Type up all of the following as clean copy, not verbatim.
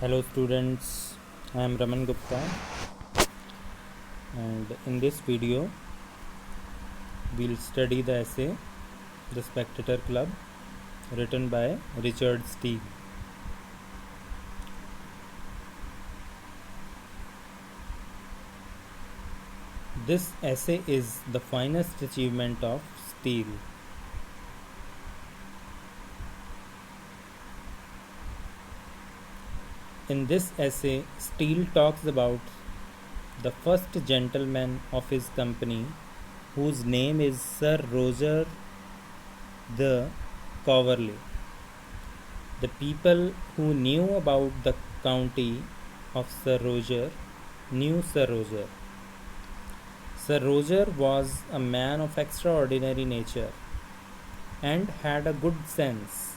Hello students, I am Raman Gupta, and in this video we'll study the essay The Spectator Club written by Richard Steele. This essay is the finest achievement of Steele. In this essay, Steele talks about the first gentleman of his company, whose name is Sir Roger the Coverley. The people who knew about the county of Sir Roger knew Sir Roger. Sir Roger was a man of extraordinary nature and had a good sense.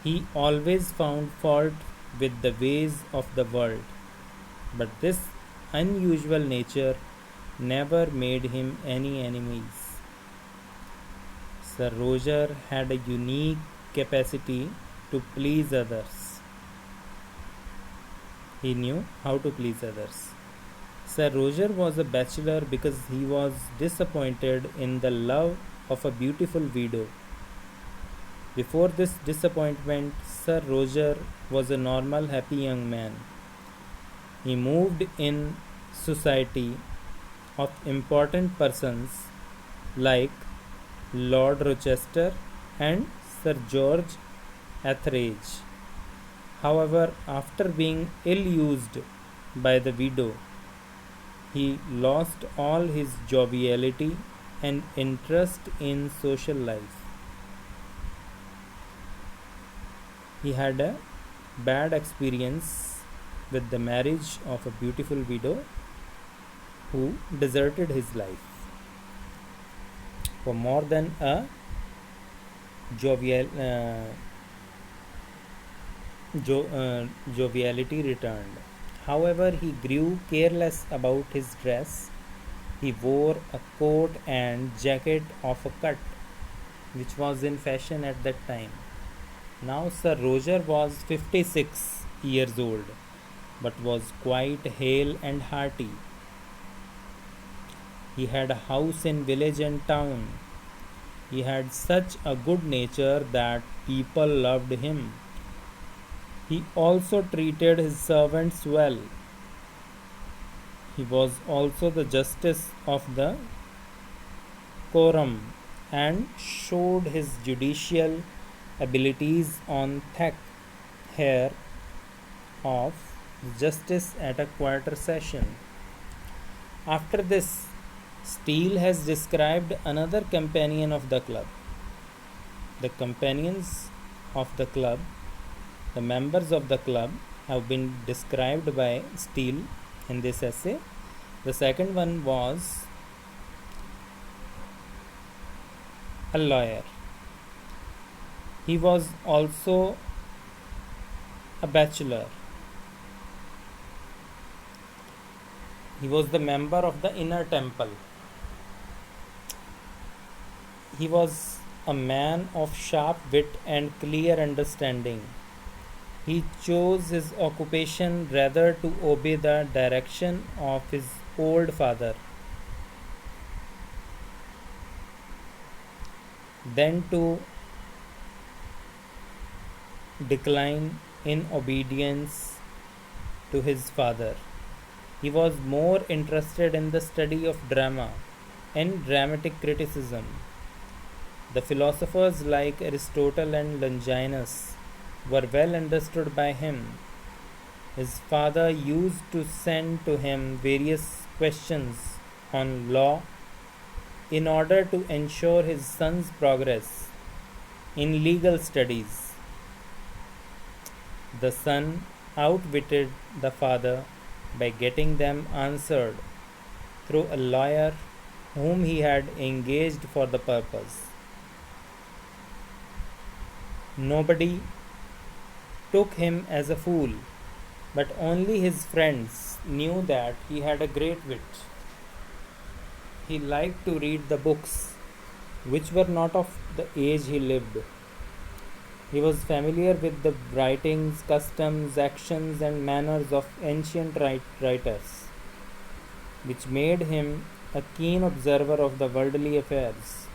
He always found fault with the ways of the world, but this unusual nature never made him any enemies. Sir Roger had a unique capacity to please others. He knew how to please others. Sir Roger was a bachelor because he was disappointed in the love of a beautiful widow. Before this disappointment, Sir Roger was a normal, happy young man. He moved in society of important persons like Lord Rochester and Sir George Etheridge. However, after being ill used by the widow, he lost all his joviality and interest in social life. He had a bad experience with the marriage of a beautiful widow who deserted his life. For more than a jovial, joviality returned. However, he grew careless about his dress. He wore a coat and jacket of a cut which was in fashion at that time. Now, Sir Roger was 56 years old, but was quite hale and hearty. He had a house in village and town. He had such a good nature that people loved him. He also treated his servants well. He was also the justice of the quorum and showed his judicial abilities on thick hair of justice at a quarter session. After this, Steele has described another companion of the club. The companions of the club, the members of the club, have been described by Steele in this essay. The second one was a lawyer. He was also a bachelor. He was the member of the inner temple. He was a man of sharp wit and clear understanding. He chose his occupation rather to obey the direction of his old father than to decline in obedience to his father. He was more interested in the study of drama and dramatic criticism. The philosophers like Aristotle and Longinus were well understood by him. His father used to send to him various questions on law in order to ensure his son's progress in legal studies. The son outwitted the father by getting them answered through a lawyer whom he had engaged for the purpose. Nobody took him as a fool, but only his friends knew that he had a great wit. He liked to read the books which were not of the age he lived. He was familiar with the writings, customs, actions, and manners of ancient writers, which made him a keen observer of the worldly affairs.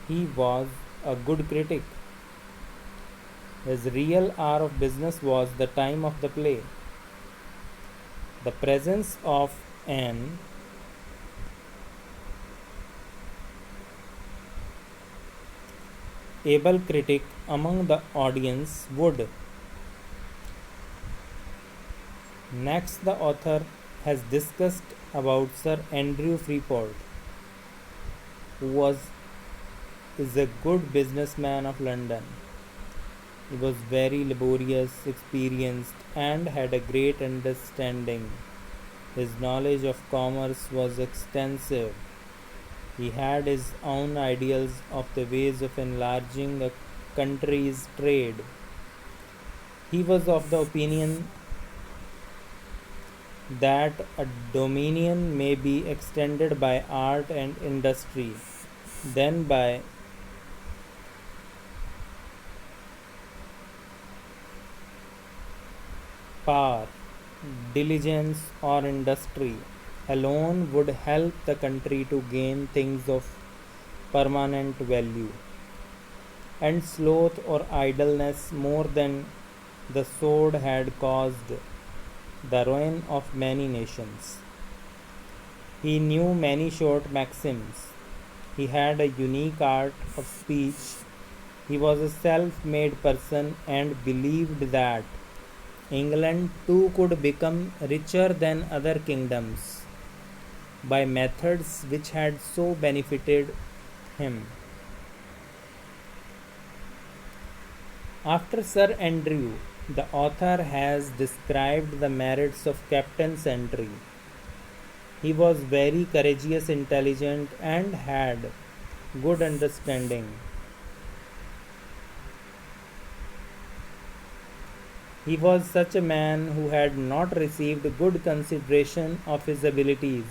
He was a good critic. His real hour of business was the time of the play. The presence of an able critic among the audience would. Next, the author has discussed about Sir Andrew Freeport, who was is a good businessman of London. He was very laborious, experienced, and had a great understanding. His knowledge of commerce was extensive. He had his own ideals of the ways of enlarging a country's trade. He was of the opinion that a dominion may be extended by art and industry, then by power, diligence, or industry alone would help the country to gain things of permanent value, and sloth or idleness more than the sword had caused the ruin of many nations. He knew many short maxims. He had a unique art of speech. He was a self made person and believed that England too could become richer than other kingdoms by methods which had so benefited him. After Sir Andrew, the author has described the merits of Captain Sentry. He was very courageous, intelligent, and had good understanding. He was such a man who had not received good consideration of his abilities.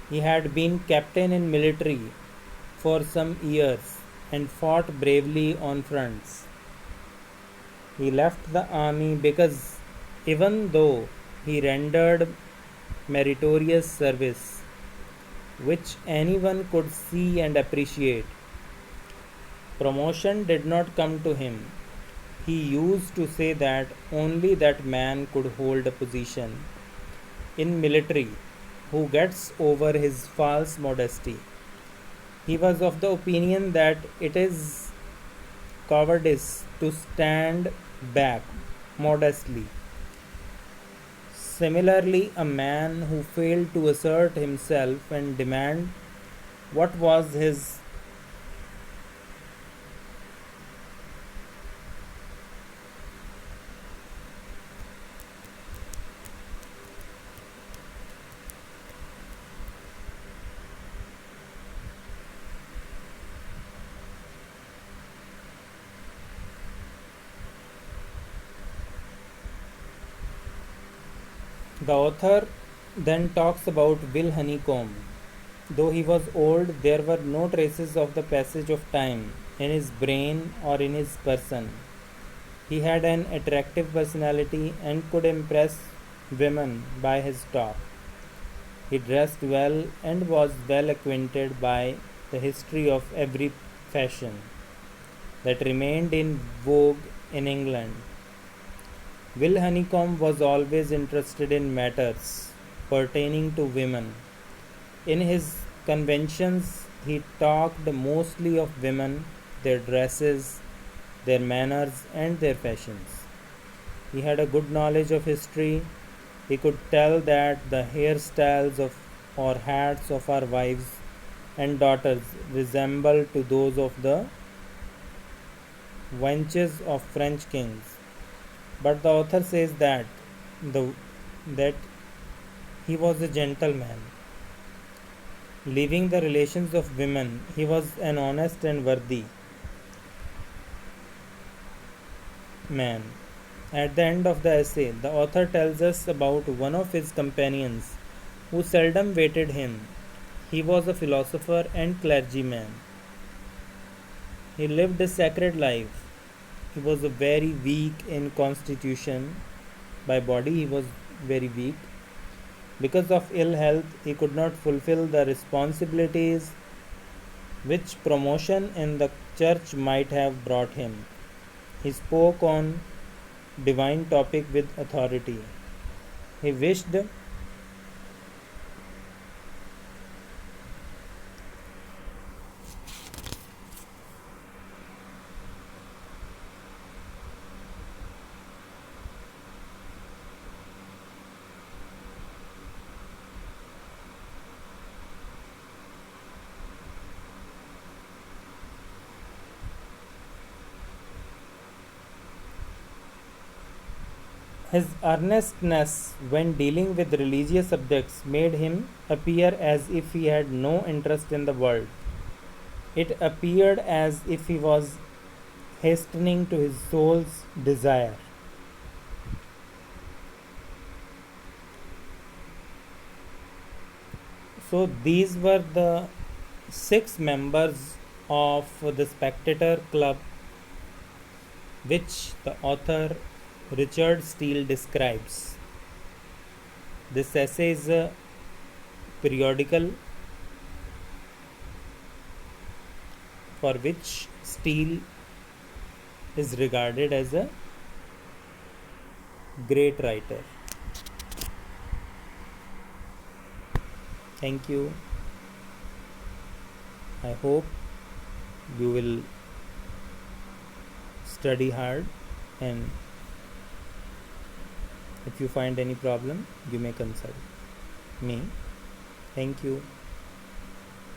He had been captain in military for some years and fought bravely on fronts. He left the army because, even though he rendered meritorious service, which anyone could see and appreciate, promotion did not come to him. He used to say that only that man could hold a position in military who gets over his false modesty. He was of the opinion that it is cowardice to stand back modestly. Similarly, a man who failed to assert himself and demand what was his. The author then talks about Will Honeycomb. Though he was old, there were no traces of the passage of time in his brain or in his person. He had an attractive personality and could impress women by his talk. He dressed well and was well acquainted by the history of every fashion that remained in vogue in England. Will Honeycomb was always interested in matters pertaining to women. In his conventions, he talked mostly of women, their dresses, their manners, and their fashions. He had a good knowledge of history. He could tell that the hairstyles of or hats of our wives and daughters resemble to those of the wenches of French kings. But the author says the that he was a gentleman. Leaving the relations of women, he was an honest and worthy man. At the end of the essay, the author tells us about one of his companions who seldom waited him. He was a philosopher and clergyman. He lived a sacred life. He was very weak in constitution. By body, he was very weak. Because of ill health, he could not fulfill the responsibilities which promotion in the church might have brought him. He spoke on divine topic with authority. He wished his earnestness when dealing with religious subjects made him appear as if he had no interest in the world. It appeared as if he was hastening to his soul's desire. So, these were the 6 members of the Spectator Club, which the author Richard Steele describes. This essay is a periodical for which Steele is regarded as a great writer. Thank you. I hope you will study hard, and if you find any problem, you may consult me. Thank you.